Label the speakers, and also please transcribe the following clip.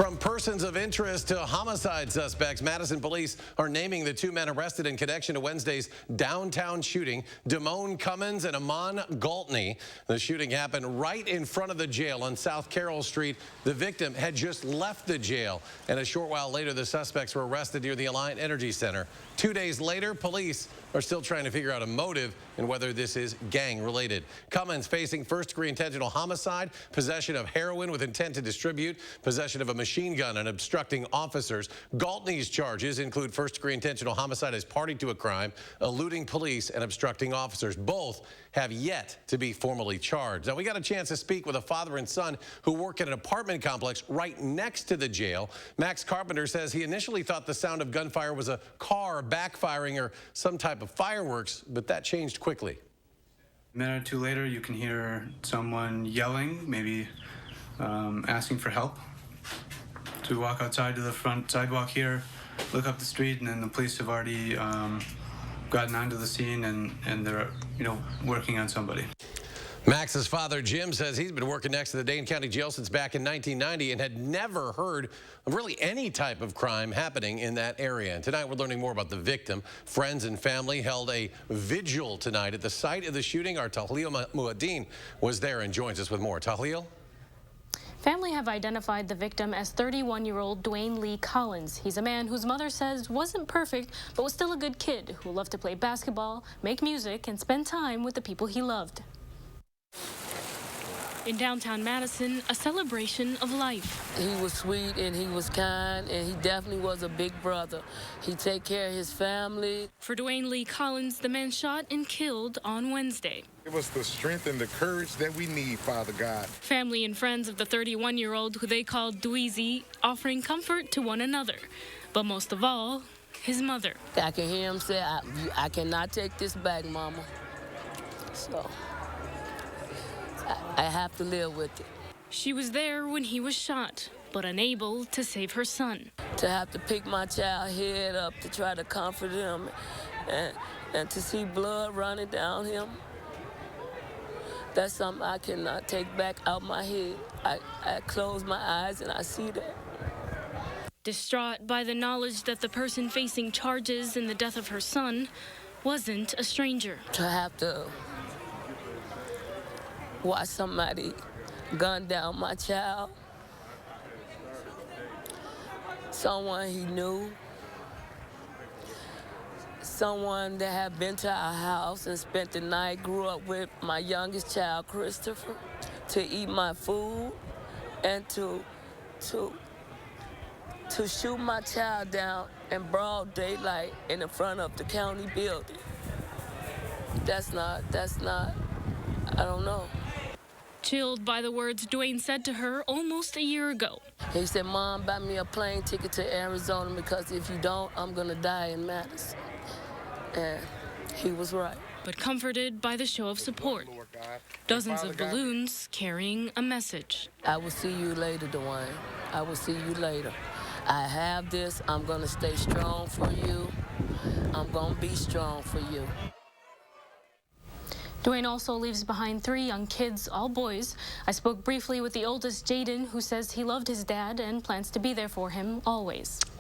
Speaker 1: From persons of interest to homicide suspects, Madison police are naming the two men arrested in connection to Wednesday's downtown shooting, Damone Cummins and Amon Galtney. The shooting happened right in front of the jail on South Carroll Street. The victim had just left the jail, and a short while later, the suspects were arrested near the Alliant Energy Center. 2 days later, police are still trying to figure out a motive and whether this is gang-related. Cummins facing first-degree intentional homicide, possession of heroin with intent to distribute, possession of a machine gun, and obstructing officers. Galtney's charges include first-degree intentional homicide as party to a crime, eluding police, and obstructing officers. Both have yet to be formally charged. Now, we got a chance to speak with a father and son who work at an apartment complex right next to the jail. Max Carpenter says he initially thought the sound of gunfire was a car backfiring or some type of fireworks, but that changed quickly.
Speaker 2: A minute or two later, you can hear someone yelling, maybe asking for help. So we walk outside to the front sidewalk here, look up the street, and then the police have already gotten onto the scene and they're, working on somebody.
Speaker 1: Max's father, Jim, says he's been working next to the Dane County Jail since back in 1990 and had never heard of really any type of crime happening in that area. And tonight we're learning more about the victim. Friends and family held a vigil tonight at the site of the shooting. Our Tahlil Muaddin was there and joins us with more. Tahlil?
Speaker 3: Family have identified the victim as 31-year-old Dane Lee Collins. He's a man whose mother says wasn't perfect, but was still a good kid who loved to play basketball, make music, and spend time with the people he loved. In downtown Madison, a celebration of life.
Speaker 4: He was sweet and he was kind and he definitely was a big brother. He take care of his family.
Speaker 3: For Dane Lee Collins, the man shot and killed on Wednesday.
Speaker 5: It was the strength and the courage that we need, Father God.
Speaker 3: Family and friends of the 31-year-old, who they called Dweezy, offering comfort to one another. But most of all, his mother.
Speaker 4: I can hear him say, I cannot take this back, Mama. So I have to live with it.
Speaker 3: She was there when he was shot, but unable to save her son.
Speaker 4: To have to pick my child's head up to try to comfort him and to see blood running down him, that's something I cannot take back out my head. I close my eyes and I see that.
Speaker 3: Distraught by the knowledge that the person facing charges in the death of her son wasn't a stranger.
Speaker 4: To have to watch somebody gun down my child, someone he knew, someone that had been to our house and spent the night, grew up with my youngest child, Christopher, to eat my food and to shoot my child down in broad daylight in the front of the county building. That's not, I don't know.
Speaker 3: Chilled by the words Dwayne said to her almost a year ago.
Speaker 4: He said, Mom, buy me a plane ticket to Arizona because if you don't, I'm gonna die in Madison. And he was right.
Speaker 3: But comforted by the show of support. Dozens of balloons carrying a message.
Speaker 4: I will see you later, Dwayne. I will see you later. I have this. I'm gonna stay strong for you. I'm gonna be strong for you.
Speaker 3: Dwayne also leaves behind 3 young kids, all boys. I spoke briefly with the oldest, Jaden, who says he loved his dad and plans to be there for him always.